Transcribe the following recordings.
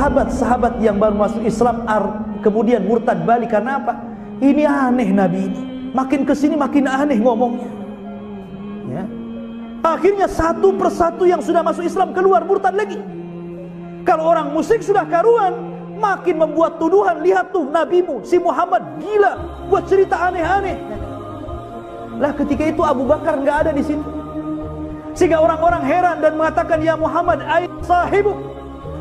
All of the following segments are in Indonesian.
sahabat-sahabat yang baru masuk Islam kemudian murtad balik. Karena apa? Ini aneh Nabi ini, makin kesini makin aneh ngomongnya ya. Akhirnya satu persatu yang sudah masuk Islam keluar murtad lagi. Kalau orang musyrik sudah karuan, makin membuat tuduhan. Lihat tuh nabimu si Muhammad gila, buat cerita aneh-aneh. Lah ketika itu Abu Bakar nggak ada di situ, sehingga orang-orang heran dan mengatakan, ya Muhammad, ain sahibuk,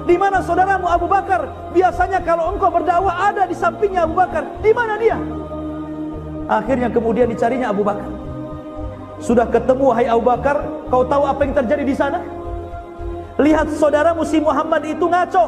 di mana saudaramu Abu Bakar? Biasanya kalau engkau berdakwah ada di sampingnya Abu Bakar, di mana dia? Akhirnya kemudian dicarinya Abu Bakar. Sudah ketemu, hai Abu Bakar, kau tahu apa yang terjadi di sana? Lihat saudaramu si Muhammad itu ngaco,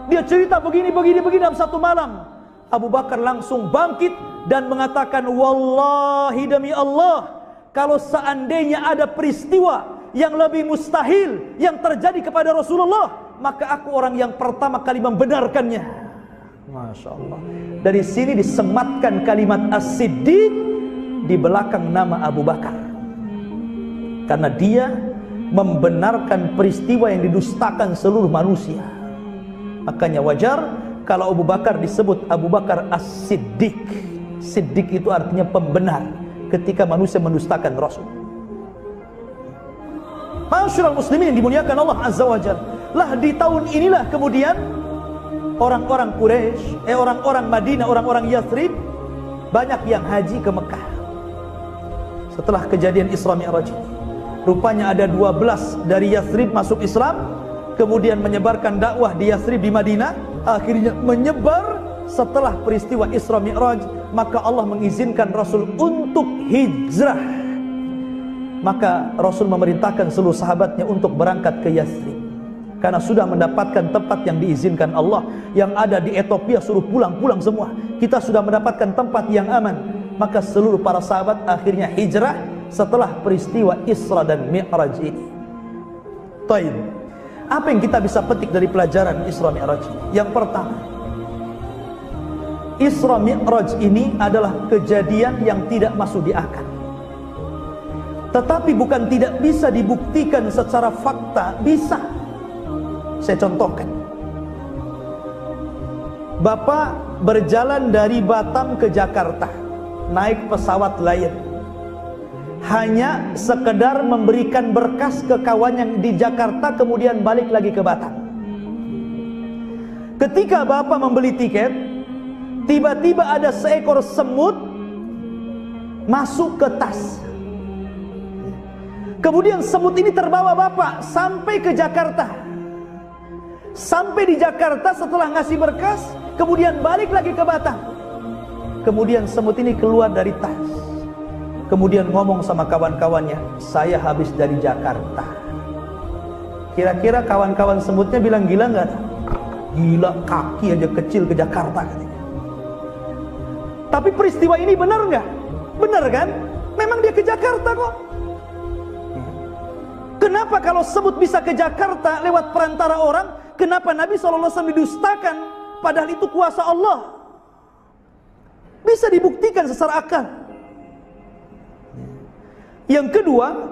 dia cerita begini dalam satu malam. Abu Bakar langsung bangkit dan mengatakan, wallahi demi Allah, kalau seandainya ada peristiwa yang lebih mustahil yang terjadi kepada Rasulullah, maka aku orang yang pertama kali membenarkannya. Masya Allah. Dari sini disematkan kalimat As-Siddiq di belakang nama Abu Bakar, karena dia membenarkan peristiwa yang didustakan seluruh manusia. Makanya wajar kalau Abu Bakar disebut Abu Bakar As-Siddiq. Siddiq itu artinya pembenar ketika manusia mendustakan Rasul. Masyarul muslimin yang dimuliakan Allah Azza wa Jalla. Lah di tahun inilah kemudian orang-orang Quraisy, orang-orang Madinah, orang-orang Yathrib banyak yang haji ke Mekah. Setelah kejadian Isra Mi'raj, rupanya ada 12 dari Yathrib masuk Islam, kemudian menyebarkan dakwah di Yathrib di Madinah. Akhirnya menyebar setelah peristiwa Isra Mi'raj, maka Allah mengizinkan Rasul untuk hijrah. Maka Rasul memerintahkan seluruh sahabatnya untuk berangkat ke Yathrib, karena sudah mendapatkan tempat yang diizinkan Allah. Yang ada di Ethiopia suruh pulang-pulang semua. Kita sudah mendapatkan tempat yang aman. Maka seluruh para sahabat akhirnya hijrah setelah peristiwa Isra dan Mi'raj ini. Taib. Apa yang kita bisa petik dari pelajaran Isra Mi'raj ini? Yang pertama, Isra Mi'raj ini adalah kejadian yang tidak masuk di akal. Tetapi bukan tidak bisa dibuktikan secara fakta, bisa. Saya contohkan. Bapak berjalan dari Batam ke Jakarta, naik pesawat Lion, hanya sekedar memberikan berkas ke kawan yang di Jakarta, kemudian balik lagi ke Batam. Ketika Bapak membeli tiket, tiba-tiba ada seekor semut masuk ke tas. Kemudian semut ini terbawa Bapak sampai ke Jakarta. Sampai di Jakarta setelah ngasih berkas, kemudian balik lagi ke Batam. Kemudian semut ini keluar dari tas, kemudian ngomong sama kawan-kawannya, saya habis dari Jakarta. Kira-kira kawan-kawan semutnya bilang gila nggak? Gila, kaki aja kecil ke Jakarta katanya. Tapi peristiwa ini benar nggak? Benar kan? Memang dia ke Jakarta kok. Kenapa kalau semut bisa ke Jakarta lewat perantara orang, kenapa Nabi SAW didustakan? Padahal itu kuasa Allah. Bisa dibuktikan secara akal. Yang kedua,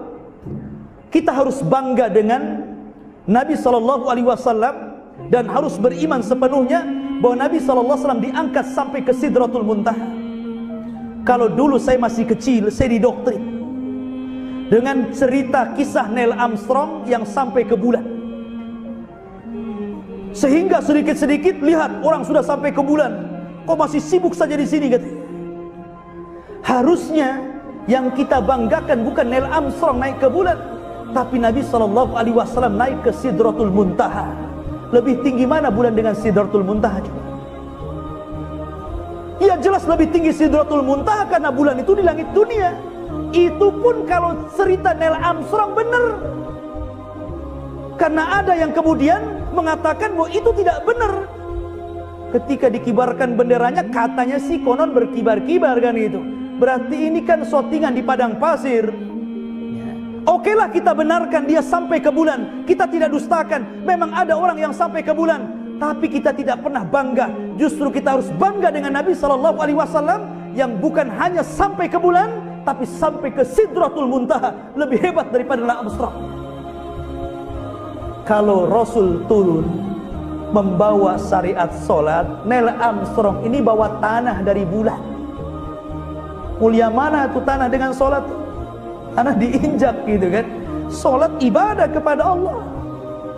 kita harus bangga dengan Nabi SAW dan harus beriman sepenuhnya bahwa Nabi SAW diangkat sampai ke Sidratul Muntaha. Kalau dulu saya masih kecil, saya didoktrin dengan cerita kisah Neil Armstrong yang sampai ke bulan, sehingga sedikit-sedikit lihat orang sudah sampai ke bulan, kok masih sibuk saja di sini katanya. Harusnya yang kita banggakan bukan Neil Armstrong naik ke bulan, tapi Nabi SAW naik ke Sidratul Muntaha. Lebih tinggi mana bulan dengan Sidratul Muntaha juga? Ya jelas lebih tinggi Sidratul Muntaha karena bulan itu di langit dunia. Itu pun kalau cerita Neil Armstrong benar. Karena ada yang kemudian mengatakan bahwa itu tidak benar. Ketika dikibarkan benderanya, katanya sih konon berkibar-kibar kan itu. Berarti ini kan shootingan di padang pasir. Oke lah, kita benarkan dia sampai ke bulan, kita tidak dustakan. Memang ada orang yang sampai ke bulan, tapi kita tidak pernah bangga. Justru kita harus bangga dengan Nabi SAW yang bukan hanya sampai ke bulan, tapi sampai ke Sidratul Muntaha. Lebih hebat daripada Neil Armstrong. Kalau Rasul turun membawa syariat solat. Neil Armstrong ini bawa tanah dari bulan. Mulia mana itu tanah dengan solat? Tanah diinjak gitu kan. Solat ibadah kepada Allah.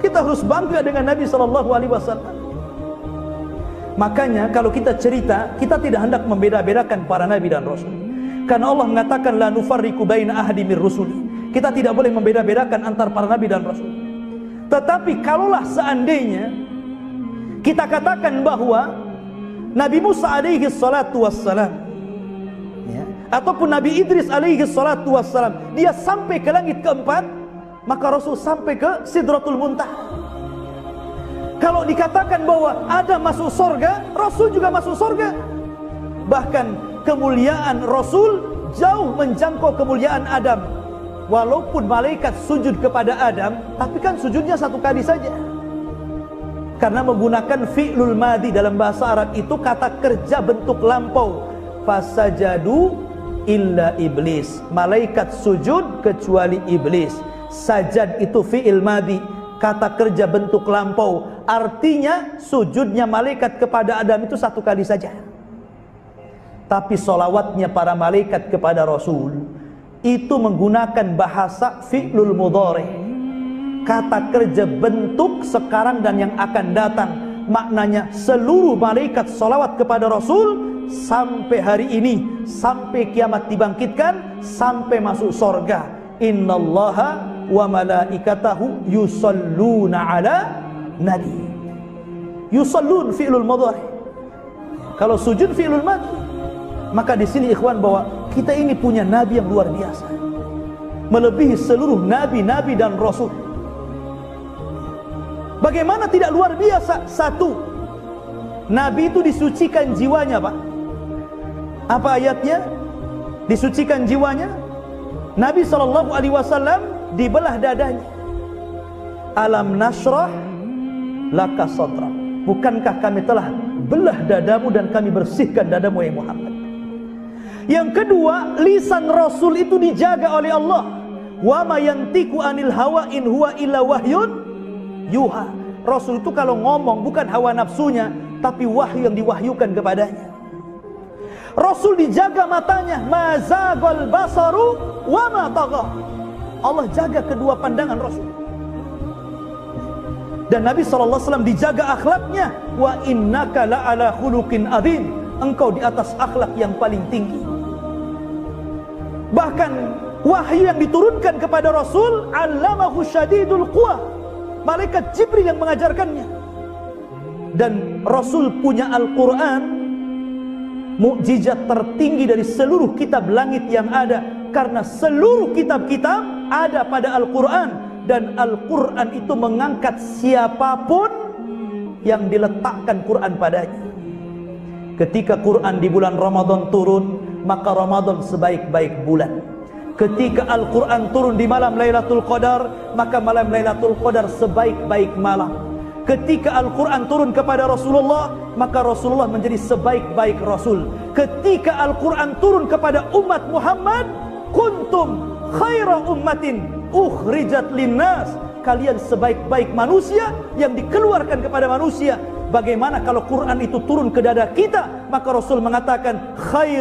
Kita harus bangga dengan Nabi SAW. Makanya kalau kita cerita, kita tidak hendak membeda-bedakan para nabi dan rasul. Karena Allah mengatakan la nufarriqu baina ahadin mir rusuli. Kita tidak boleh membeda-bedakan antar para nabi dan rasul. Tetapi kalaulah seandainya kita katakan bahwa Nabi Musa alaihi salatu wassalam, ya, ataupun Nabi Idris alaihi salatu wassalam, dia sampai ke langit keempat, maka Rasul sampai ke Sidratul Muntaha. Kalau dikatakan bahwa Adam masuk surga, Rasul juga masuk surga. Bahkan kemuliaan Rasul jauh menjangkau kemuliaan Adam. Walaupun malaikat sujud kepada Adam, tapi kan sujudnya satu kali saja. Karena menggunakan fi'lul madhi dalam bahasa Arab itu kata kerja bentuk lampau. Fasajadu illa iblis. Malaikat sujud kecuali iblis. Sajad itu fi'il madhi, kata kerja bentuk lampau. Artinya sujudnya malaikat kepada Adam itu satu kali saja. Tapi solawatnya para malaikat kepada Rasul itu menggunakan bahasa fi'lul mudhari, kata kerja bentuk sekarang dan yang akan datang. Maknanya seluruh malaikat solawat kepada Rasul sampai hari ini, sampai kiamat dibangkitkan, sampai masuk surga. Innallaha wa malaikatahu yusalluna ala nabi. Yusallun fi'lul mudhari. Kalau sujud fi'lul madhi. Maka di sini ikhwan bahwa kita ini punya nabi yang luar biasa, melebihi seluruh nabi-nabi dan rasul. Bagaimana tidak luar biasa? Satu, nabi itu disucikan jiwanya, Pak. Apa ayatnya? Disucikan jiwanya. Nabi SAW dibelah dadanya. Alam nashrah laka sadrak. Bukankah kami telah belah dadamu dan kami bersihkan dadamu ya Muhammad. Yang kedua, lisan Rasul itu dijaga oleh Allah. Wa ma yantiqu anil hawa in huwa illa wahyun yuha. Rasul itu kalau ngomong bukan hawa nafsunya, tapi wahyu yang diwahyukan kepadanya. Rasul dijaga matanya, mazagol basaru wa ma tagha. Allah jaga kedua pandangan Rasul. Dan Nabi SAW dijaga akhlaknya, wa innaka la ala khuluqin adzim. Engkau di atas akhlak yang paling tinggi. Bahkan wahyu yang diturunkan kepada Rasul, allamahu syadidul quwa. Malaikat Jibril yang mengajarkannya. Dan Rasul punya Al-Quran, mukjizat tertinggi dari seluruh kitab langit yang ada. Karena seluruh kitab-kitab ada pada Al-Quran. Dan Al-Quran itu mengangkat siapapun yang diletakkan Quran padanya. Ketika Quran di bulan Ramadan turun, maka Ramadan sebaik-baik bulan. Ketika Al-Quran turun di malam Lailatul Qadar, maka malam Lailatul Qadar sebaik-baik malam. Ketika Al-Quran turun kepada Rasulullah, maka Rasulullah menjadi sebaik-baik Rasul. Ketika Al-Quran turun kepada umat Muhammad, kuntum khaira ummatin ukhrijat linnas. Kalian sebaik-baik manusia yang dikeluarkan kepada manusia. Bagaimana kalau Quran itu turun ke dada kita? Maka Rasul mengatakan khair